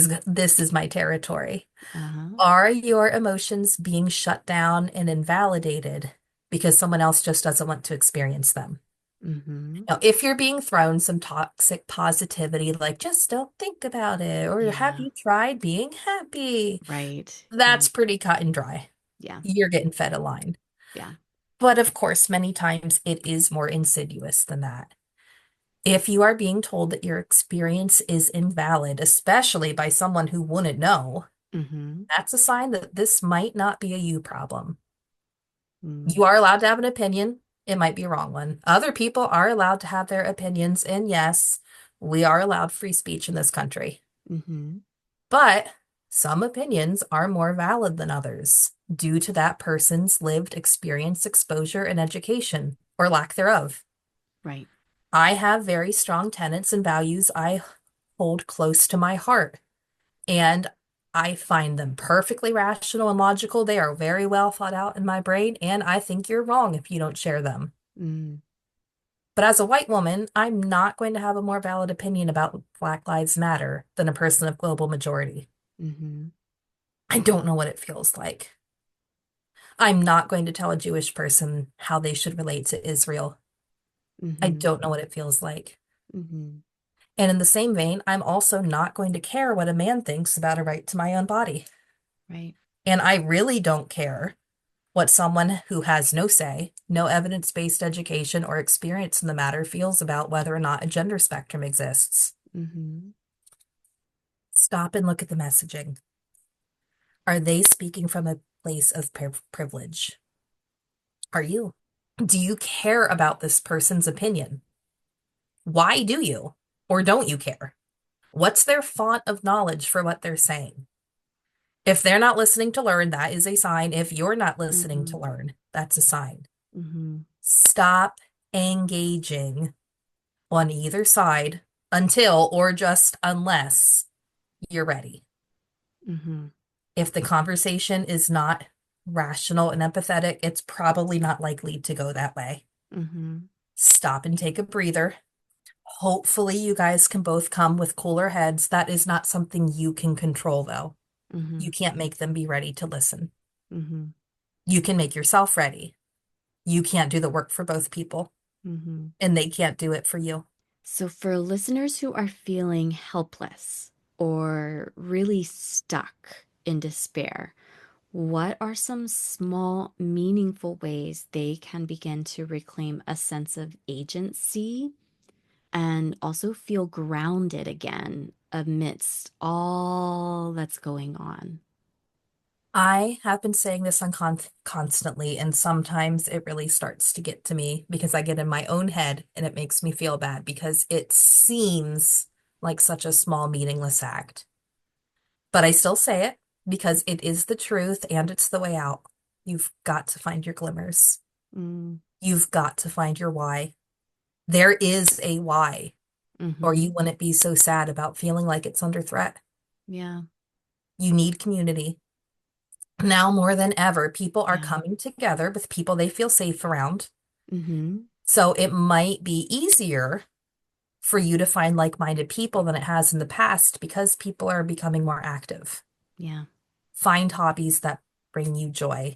S2: is my territory.
S1: Uh-huh.
S2: Are your emotions being shut down and invalidated because someone else just doesn't want to experience them?
S1: Mm-hmm.
S2: Now, if you're being thrown some toxic positivity, like just don't think about it, or have
S1: Yeah.
S2: you tried being happy?
S1: Right.
S2: That's
S1: Right.
S2: pretty cut and dry.
S1: Yeah.
S2: You're getting fed a line.
S1: Yeah.
S2: But of course, many times it is more insidious than that. If you are being told that your experience is invalid, especially by someone who wouldn't know,
S1: Mm-hmm.
S2: that's a sign that this might not be a you problem.
S1: Mm.
S2: You are allowed to have an opinion. It might be a wrong one. Other people are allowed to have their opinions. And yes, we are allowed free speech in this country.
S1: Mm-hmm.
S2: But some opinions are more valid than others due to that person's lived experience, exposure, and education, or lack thereof.
S1: Right.
S2: I have very strong tenets and values I hold close to my heart, and I find them perfectly rational and logical. They are very well thought out in my brain, and I think you're wrong if you don't share them.
S1: Mm.
S2: But as a white woman, I'm not going to have a more valid opinion about Black Lives Matter than a person of global majority.
S1: Mm-hmm.
S2: I don't know what it feels like. I'm not going to tell a Jewish person how they should relate to Israel. I
S1: Mm-hmm.
S2: don't know what it feels like.
S1: Mm-hmm.
S2: And in the same vein, I'm also not going to care what a man thinks about a right to my own body.
S1: Right.
S2: And I really don't care what someone who has no say, no evidence-based education or experience in the matter feels about whether or not a gender spectrum exists.
S1: Mm-hmm.
S2: Stop and look at the messaging. Are they speaking from a place of privilege? Are you? Do you care about this person's opinion? Why do you? Or don't you care? What's their font of knowledge for what they're saying? If they're not listening to learn, that is a sign. If you're not listening
S1: Mm-hmm.
S2: to learn, that's a sign.
S1: Mm-hmm.
S2: Stop engaging on either side until or just unless you're ready.
S1: Mm-hmm.
S2: If the conversation is not rational and empathetic, it's probably not likely to go that way.
S1: Mm-hmm.
S2: Stop and take a breather. Hopefully, you guys can both come with cooler heads. That is not something you can control, though.
S1: Mm-hmm.
S2: You can't make them be ready to listen.
S1: Mm-hmm.
S2: You can make yourself ready. You can't do the work for both people,
S1: Mm-hmm.
S2: and they can't do it for you.
S1: So, for listeners who are feeling helpless or really stuck in despair, what are some small, meaningful ways they can begin to reclaim a sense of agency and also feel grounded again amidst all that's going on?
S2: I have been saying this on constantly, and sometimes it really starts to get to me because I get in my own head and it makes me feel bad because it seems like such a small, meaningless act. But I still say it because it is the truth and it's the way out. You've got to find your glimmers.
S1: Mm,
S2: You've got to find your why. There is a why, or
S1: mm-hmm.
S2: you wouldn't be so sad about feeling like it's under threat.
S1: Yeah,
S2: You need community. Now more than ever, people are
S1: yeah.
S2: coming together with people they feel safe around.
S1: Mm-hmm.
S2: So it might be easier for you to find like-minded people than it has in the past because people are becoming more active.
S1: Yeah.
S2: Find hobbies that bring you joy.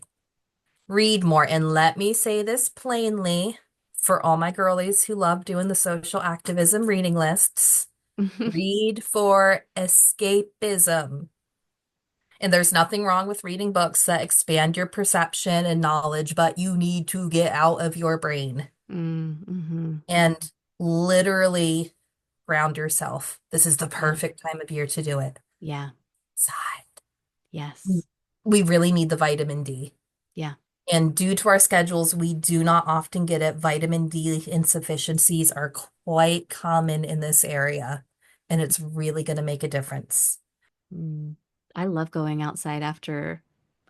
S2: Read more. And let me say this plainly for all my girlies who love doing the social activism reading lists. Read for escapism. And there's nothing wrong with reading books that expand your perception and knowledge, but you need to get out of your brain
S1: Mm-hmm.
S2: and literally ground yourself. This is the
S1: Yeah.
S2: perfect time of year to do it.
S1: Yeah.
S2: Sigh.
S1: Yes.
S2: We really need the vitamin D.
S1: Yeah.
S2: And due to our schedules, we do not often get it. Vitamin D insufficiencies are quite common in this area, and it's really going to make a difference.
S1: Mm. I love going outside after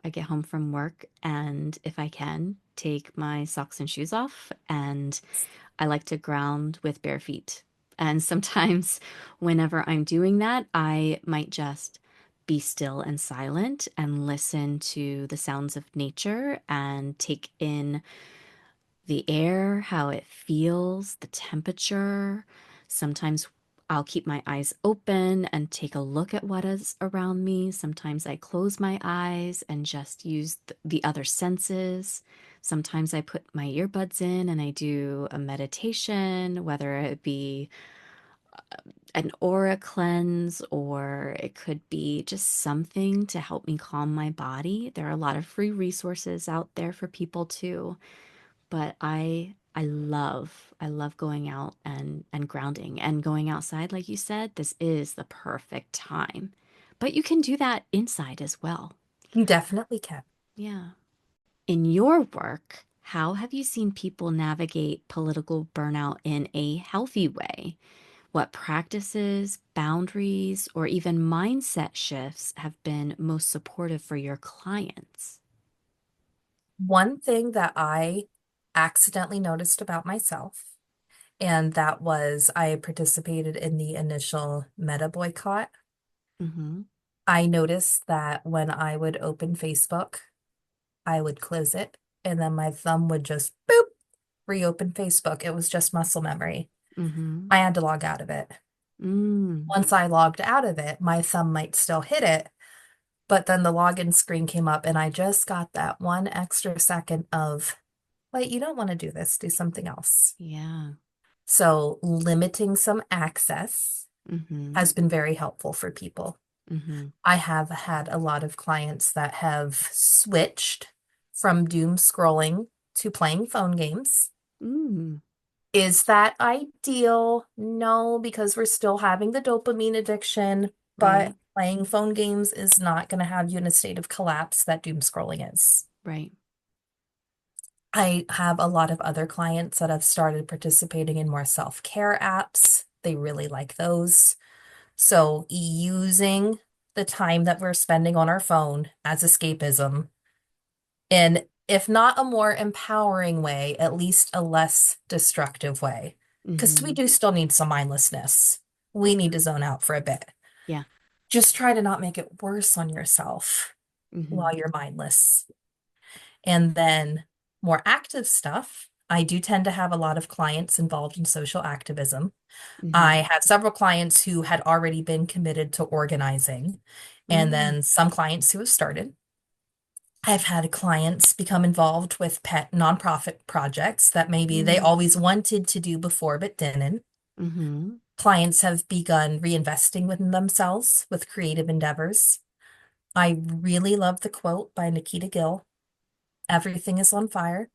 S1: I get home from work, and if I can, take my socks and shoes off, and I like to ground with bare feet. And sometimes, whenever I'm doing that, I might just be still and silent and listen to the sounds of nature and take in the air, how it feels, the temperature. Sometimes I'll keep my eyes open and take a look at what is around me. Sometimes I close my eyes and just use the other senses. Sometimes I put my earbuds in and I do a meditation, whether it be an aura cleanse or it could be just something to help me calm my body. There are a lot of free resources out there for people too, but I love going out and grounding and going outside like you said. This is the perfect time. But you can do that inside as well.
S2: You definitely can.
S1: Yeah. In your work, how have you seen people navigate political burnout in a healthy way? What practices, boundaries, or even mindset shifts have been most supportive for your clients?
S2: One thing that I accidentally noticed about myself, and that was I participated in the initial meta boycott.
S1: Mm-hmm.
S2: I noticed that when I would open Facebook, I would close it, and then my thumb would just boop. reopen Facebook. It was just muscle memory.
S1: Mm-hmm.
S2: I had to log out of it.
S1: Mm.
S2: Once I logged out of it, my thumb might still hit it, but then the login screen came up and I just got that one extra second of, wait, you don't want to do this, do something else.
S1: Yeah.
S2: So limiting some access
S1: Mm-hmm.
S2: has been very helpful for people.
S1: Mm-hmm.
S2: I have had a lot of clients that have switched from doom scrolling to playing phone games.
S1: Mm.
S2: Is that ideal? No, because we're still having the dopamine addiction, but
S1: Right.
S2: playing phone games is not going to have you in a state of collapse that doom scrolling is.
S1: Right.
S2: I have a lot of other clients that have started participating in more self-care apps. They really like those. So using the time that we're spending on our phone as escapism in, if not a more empowering way, at least a less destructive way. Because we
S1: Mm-hmm.
S2: do still need some mindlessness. We need to zone out for a bit.
S1: Yeah.
S2: Just try to not make it worse on yourself
S1: Mm-hmm.
S2: while you're mindless. And then more active stuff. I do tend to have a lot of clients involved in social activism.
S1: Mm-hmm.
S2: I had several clients who had already been committed to organizing, and
S1: Mm.
S2: then some clients who have started. I've had clients become involved with pet nonprofit projects that maybe they
S1: Mm.
S2: always wanted to do before but didn't.
S1: Mm-hmm.
S2: Clients have begun reinvesting within themselves with creative endeavors. I really love the quote by Nikita Gill: "Everything is on fire,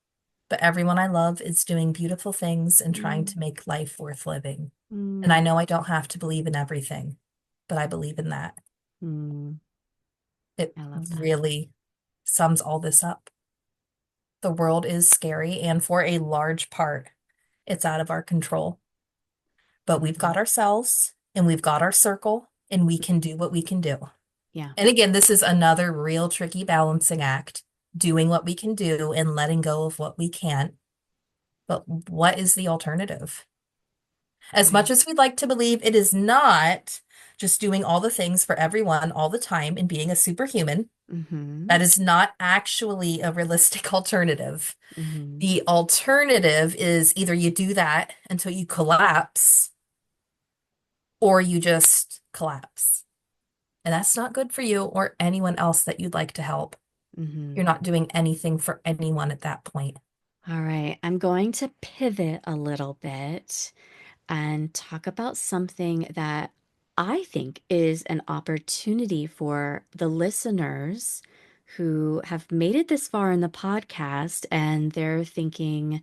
S2: but everyone I love is doing beautiful things and trying
S1: Mm.
S2: to make life worth living." And I
S1: Mm.
S2: know I don't have to believe in everything, but I believe in that.
S1: Mm.
S2: It
S1: I love that.
S2: really sums all this up. The world is scary, and for a large part, it's out of our control. But we've
S1: Mm-hmm.
S2: got ourselves and we've got our circle, and we can do what we can do.
S1: Yeah.
S2: And again, this is another real tricky balancing act, doing what we can do and letting go of what we can't. But what is the alternative? As much
S1: Right.
S2: as we'd like to believe it is not just doing all the things for everyone all the time and being a superhuman,
S1: Mm-hmm.
S2: that is not actually a realistic alternative.
S1: Mm-hmm.
S2: The alternative is either you do that until you collapse or you just collapse. And that's not good for you or anyone else that you'd like to help.
S1: Mm-hmm.
S2: You're not doing anything for anyone at that point.
S1: All right. I'm going to pivot a little bit and talk about something that I think is an opportunity for the listeners who have made it this far in the podcast and they're thinking,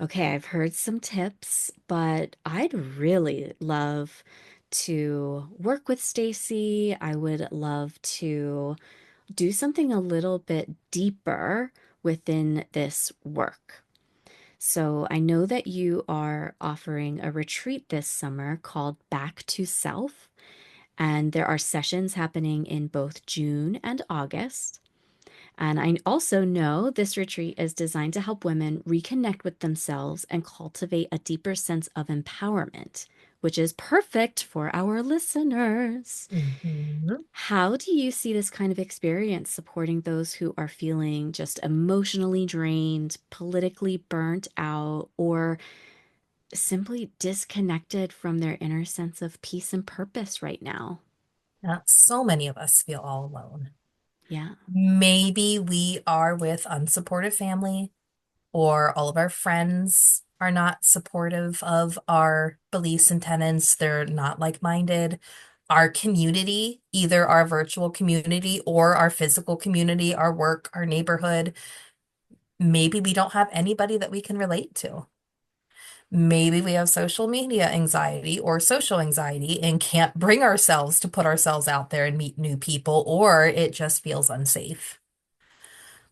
S1: okay, I've heard some tips, but I'd really love to work with Stacy. I would love to do something a little bit deeper within this work. So I know that you are offering a retreat this summer called Back to Self, and there are sessions happening in both June and August. And I also know this retreat is designed to help women reconnect with themselves and cultivate a deeper sense of empowerment, which is perfect for our listeners.
S2: Mhm.
S1: How do you see this kind of experience supporting those who are feeling just emotionally drained, politically burnt out, or simply disconnected from their inner sense of peace and purpose right now?
S2: So many of us feel all alone.
S1: Yeah.
S2: Maybe we are with unsupportive family, or all of our friends are not supportive of our beliefs and tenets. They're not like-minded. Our community, either our virtual community or our physical community, our work, our neighborhood, maybe we don't have anybody that we can relate to. Maybe we have social media anxiety or social anxiety and can't bring ourselves to put ourselves out there and meet new people, or it just feels unsafe.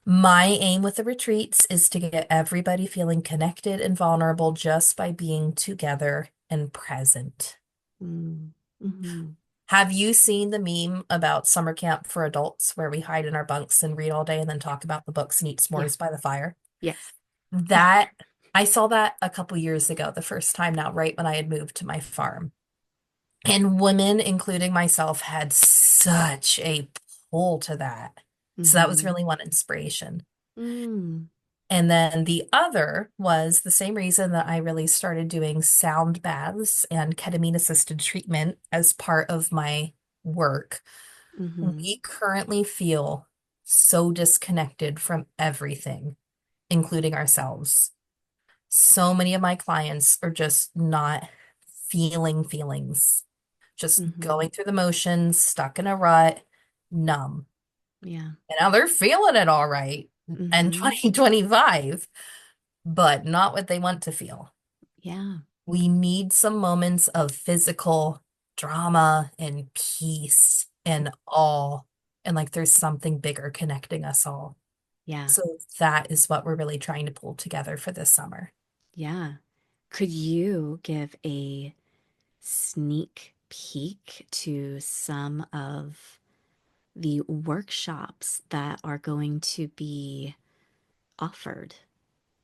S2: My aim with the retreats is to get everybody feeling connected and vulnerable just by being together and present.
S1: Mm. Hmm.
S2: Have you seen the meme about summer camp for adults where we hide in our bunks and read all day and then talk about the books and eat
S1: Yeah.
S2: s'mores by the fire?
S1: Yes.
S2: That I saw that a couple years ago, the first time now, right when I had moved to my farm. And women, including myself, had such a pull to that. So that was
S1: Hmm.
S2: really one inspiration.
S1: Mm.
S2: And then the other was the same reason that I really started doing sound baths and ketamine assisted treatment as part of my work.
S1: Mm-hmm.
S2: We currently feel so disconnected from everything, including ourselves. So many of my clients are just not feeling feelings, just
S1: Mm-hmm.
S2: going through the motions, stuck in a rut, numb.
S1: Yeah.
S2: And now they're feeling it all right in
S1: Mm-hmm.
S2: 2025, but not what they want to feel.
S1: Yeah.
S2: We need some moments of physical drama and peace and awe. And like there's something bigger connecting us all.
S1: Yeah.
S2: So that is what we're really trying to pull together for this summer.
S1: Yeah. Could you give a sneak peek to some of the workshops that are going to be offered?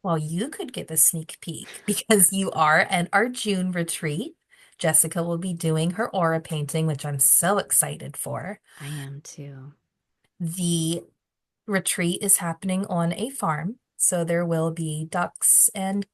S2: Well, you could get the sneak peek because you are at our June retreat. Jessica will be doing her aura painting, which I'm so excited for.
S1: I am too.
S2: The retreat is happening on a farm, so there will be ducks and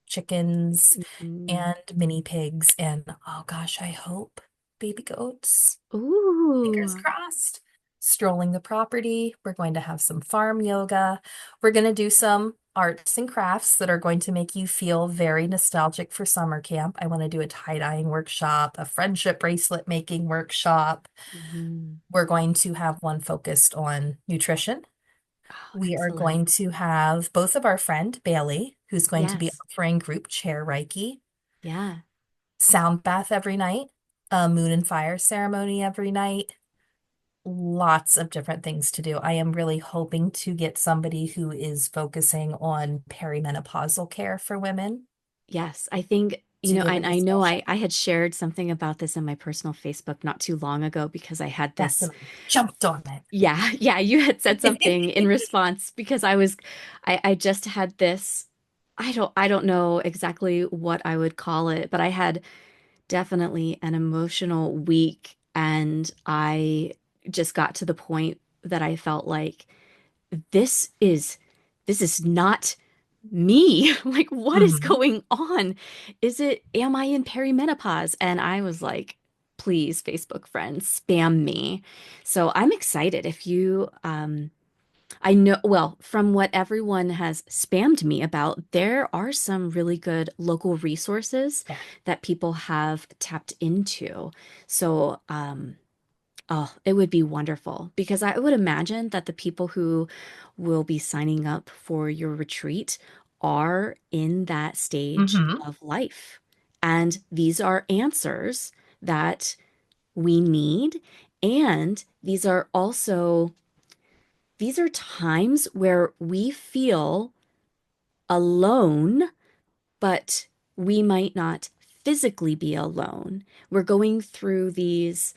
S2: chickens
S1: Mhm.
S2: and mini pigs and oh gosh, I hope baby goats. Fingers
S1: Ooh,
S2: crossed. Strolling the property. We're going to have some farm yoga. We're going to do some arts and crafts that are going to make you feel very nostalgic for summer camp. I want to do a tie-dyeing workshop, a friendship bracelet making workshop.
S1: mhm.
S2: We're going to have one focused on nutrition.
S1: Oh,
S2: We are
S1: excellent.
S2: going to have both of our friend Bailey, who's going to be
S1: Yes.
S2: offering group chair Reiki,
S1: Yeah.
S2: sound bath every night, a moon and fire ceremony every night. Lots of different things to do. I am really hoping to get somebody who is focusing on perimenopausal care for women
S1: Yes. I think,
S2: to give a
S1: I know
S2: discussion.
S1: I had shared something about this in my personal Facebook not too long ago because I had
S2: Yes,
S1: this.
S2: and I jumped on
S1: Yeah, yeah, you had said something in
S2: it.
S1: response because I just had this. I don't know exactly what I would call it, but I had definitely an emotional week and I just got to the point that I felt like this is this is not me. Like what is
S2: Mhm.
S1: going on? Am I in perimenopause? And I was like, please, Facebook friends, spam me. So I'm excited if you I know, well, from what everyone has spammed me about, there are some really good local resources
S2: Yeah.
S1: that people have tapped into. So, oh, it would be wonderful because I would imagine that the people who will be signing up for your retreat are in that stage
S2: Hmm.
S1: of life. And these are answers that we need. And these are times where we feel alone, but we might not physically be alone. We're going through these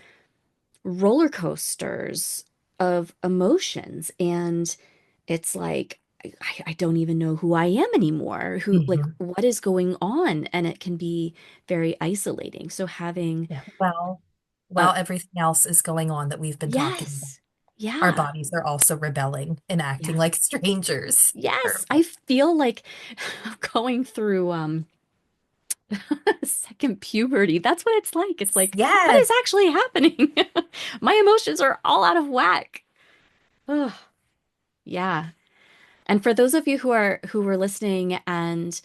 S1: roller coasters of emotions, and it's like, I don't even know who I am anymore. Like,
S2: Hmm.
S1: what is going on? And it can be very isolating. So, having
S2: Yeah. Well,
S1: a
S2: while everything else is going on that we've been talking about,
S1: yes,
S2: our
S1: yeah,
S2: bodies are also rebelling and acting
S1: yeah,
S2: like strangers.
S1: yes, I
S2: Perfect.
S1: feel like going through second puberty. That's what it's like. It's like, what is
S2: Yes.
S1: actually happening? My emotions are all out of whack. Oh, yeah. And for those of you who were listening and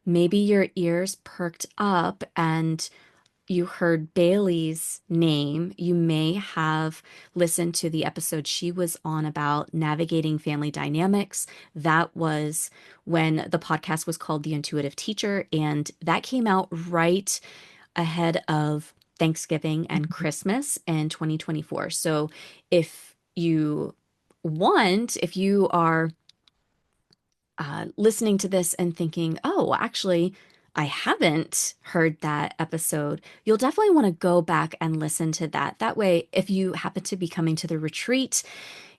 S1: maybe your ears perked up and you heard Bailey's name, you may have listened to the episode she was on about navigating family dynamics. That was when the podcast was called The Intuitive Teacher, and that came out right ahead of Thanksgiving and Christmas in 2024. So if you if you are listening to this and thinking, oh, actually, I haven't heard that episode, you'll definitely want to go back and listen to that. That way, if you happen to be coming to the retreat,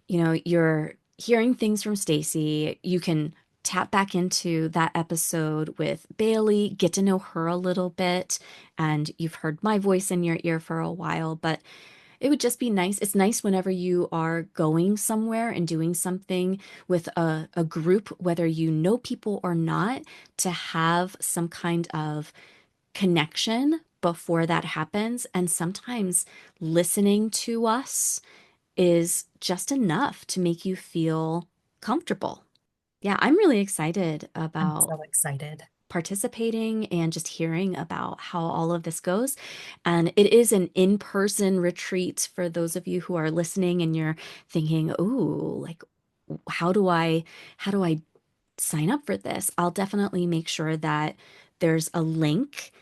S1: you're hearing things from Stacy, you can tap back into that episode with Bailey, get to know her a little bit, and you've heard my voice in your ear for a while, but It would just be nice. It's nice whenever you are going somewhere and doing something with a group, whether you know people or not, to have some kind of connection before that happens. And sometimes listening to us is just enough to make you feel comfortable. Yeah, I'm really excited
S2: I'm
S1: about
S2: so excited.
S1: participating and just hearing about how all of this goes. And it is an in-person retreat for those of you who are listening and you're thinking, "Ooh, like how do I sign up for this?" I'll definitely make sure that there's a link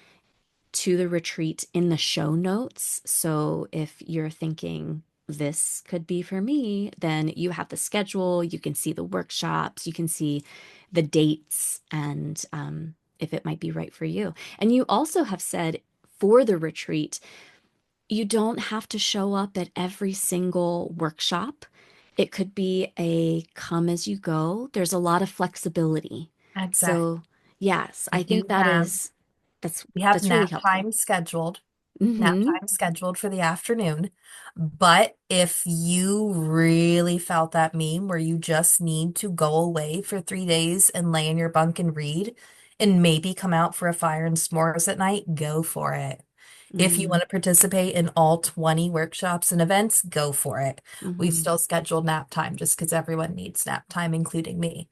S1: to the retreat in the show notes. So if you're thinking this could be for me, then you have the schedule, you can see the workshops, you can see the dates, and if it might be right for you. And you also have said for the retreat, you don't have to show up at every single workshop. It could be a come as you go. There's a lot of flexibility.
S2: Exactly.
S1: So, yes,
S2: We
S1: I think
S2: do have
S1: that's
S2: we have
S1: that's really helpful.
S2: nap
S1: Hmm.
S2: time scheduled for the afternoon. But if you really felt that meme where you just need to go away for 3 days and lay in your bunk and read and maybe come out for a fire and s'mores at night, go for it. If you want
S1: Mm,
S2: to participate in all 20 workshops and events, go for it. We've
S1: hmm.
S2: still scheduled nap time just because everyone needs nap time, including me.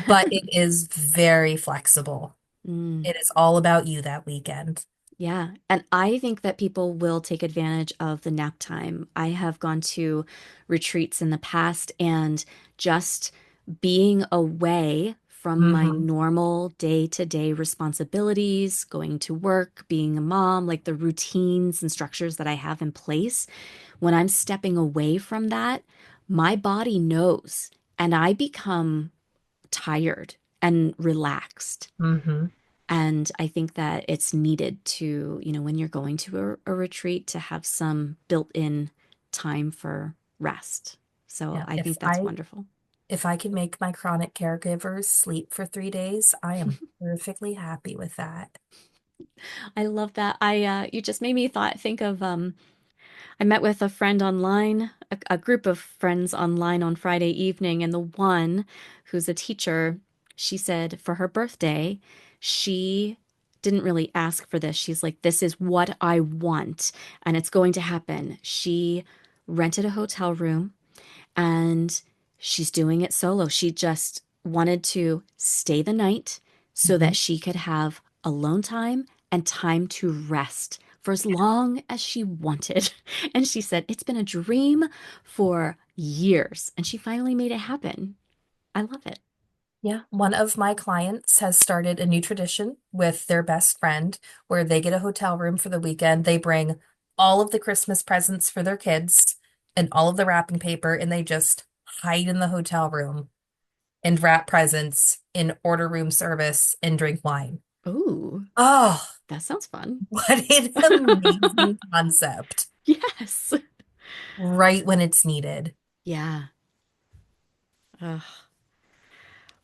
S2: But it is very flexible.
S1: Mm,
S2: It is all about you that weekend.
S1: yeah. And I think that people will take advantage of the nap time. I have gone to retreats in the past and just being away from my
S2: Hmm.
S1: normal day-to-day responsibilities, going to work, being a mom, like the routines and structures that I have in place, when I'm stepping away from that, my body knows and I become tired and relaxed.
S2: Hmm.
S1: And I think that it's needed to, when you're going to a retreat, to have some built-in time for rest. So
S2: Yeah,
S1: I think that's wonderful.
S2: if I can make my chronic caregivers sleep for 3 days, I am perfectly happy with that.
S1: I love that. You just made me think of I met with a friend online, a group of friends online on Friday evening, and the one who's a teacher, she said for her birthday, she didn't really ask for this. She's like, this is what I want, and it's going to happen. She rented a hotel room and she's doing it solo. She just wanted to stay the night so
S2: Mhm.
S1: that she could have alone time and time to rest for as long as she wanted. And she said, it's been a dream for years. And she finally made it happen. I love it.
S2: Yeah, one of my clients has started a new tradition with their best friend where they get a hotel room for the weekend. They bring all of the Christmas presents for their kids and all of the wrapping paper, and they just hide in the hotel room and wrap presents and order room service and drink wine.
S1: Oh,
S2: Oh,
S1: that sounds fun.
S2: what an amazing concept.
S1: Yes.
S2: Right when it's needed.
S1: Yeah. Ugh.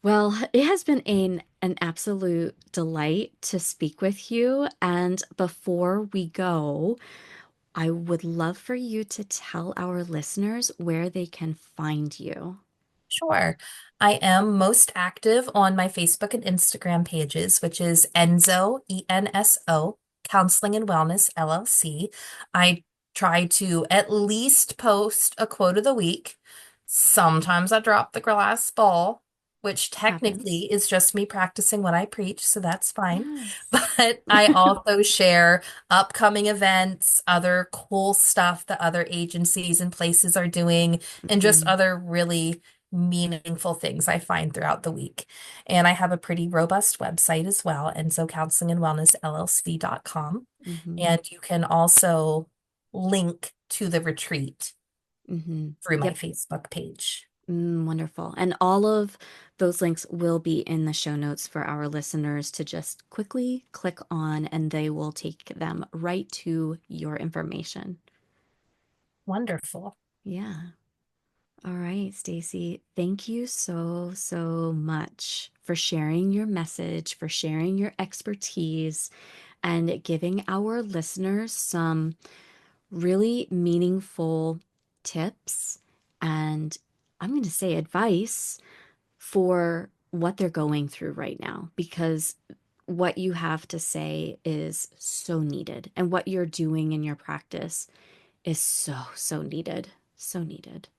S1: Well, it has been an absolute delight to speak with you. And before we go, I would love for you to tell our listeners where they can find you.
S2: Sure. I am most active on my Facebook and Instagram pages, which is Enso, ENSO, Counseling and Wellness LLC. I try to at least post a quote of the week. Sometimes I drop the glass ball, which
S1: Happens.
S2: technically is just me practicing what I preach, so that's fine.
S1: Yes.
S2: But I also share upcoming events, other cool stuff that other agencies and places are doing, and just
S1: Hmm.
S2: other really meaningful things I find throughout the week. And I have a pretty robust website as well, and so counseling and wellness LLC.com.
S1: Hmm.
S2: And you can also link to the retreat
S1: Hmm.
S2: through my
S1: Yep.
S2: Facebook page.
S1: Wonderful. And all of those links will be in the show notes for our listeners to just quickly click on, and they will take them right to your information.
S2: Wonderful.
S1: Yeah. All right, Stacy, thank you so much for sharing your message, for sharing your expertise, and giving our listeners some really meaningful tips and I'm going to say advice for what they're going through right now because what you have to say is so needed and what you're doing in your practice is so needed. So needed.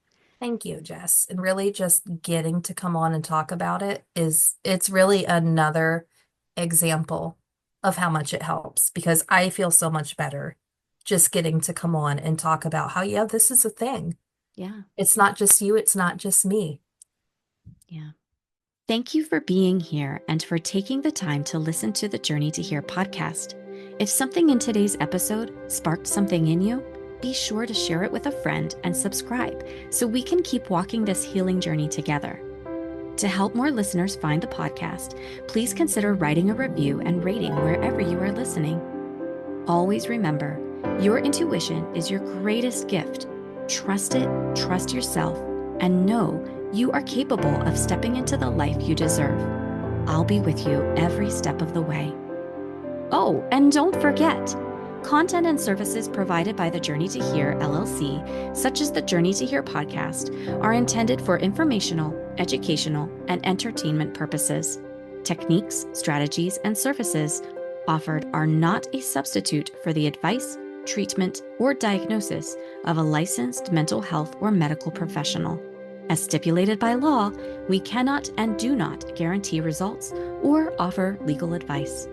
S2: Thank you, Jess. And really just getting to come on and talk about it's really another example of how much it helps because I feel so much better just getting to come on and talk about how, yeah, this is a thing.
S1: Yeah.
S2: It's not just you, it's not just me.
S1: Yeah. Thank you for being here and for taking the time to listen to the Journey to Hear podcast. If something in today's episode sparked something in you, be sure to share it with a friend and subscribe so we can keep walking this healing journey together. To help more listeners find the podcast, please consider writing a review and rating wherever you are listening. Always remember, your intuition is your greatest gift. Trust it, trust yourself, and know you are capable of stepping into the life you deserve. I'll be with you every step of the way. Oh, and don't forget, content and services provided by the Journey to Hear LLC, such as the Journey to Hear podcast, are intended for informational, educational, and entertainment purposes. Techniques, strategies, and services offered are not a substitute for the advice, treatment, or diagnosis of a licensed mental health or medical professional. As stipulated by law, we cannot and do not guarantee results or offer legal advice.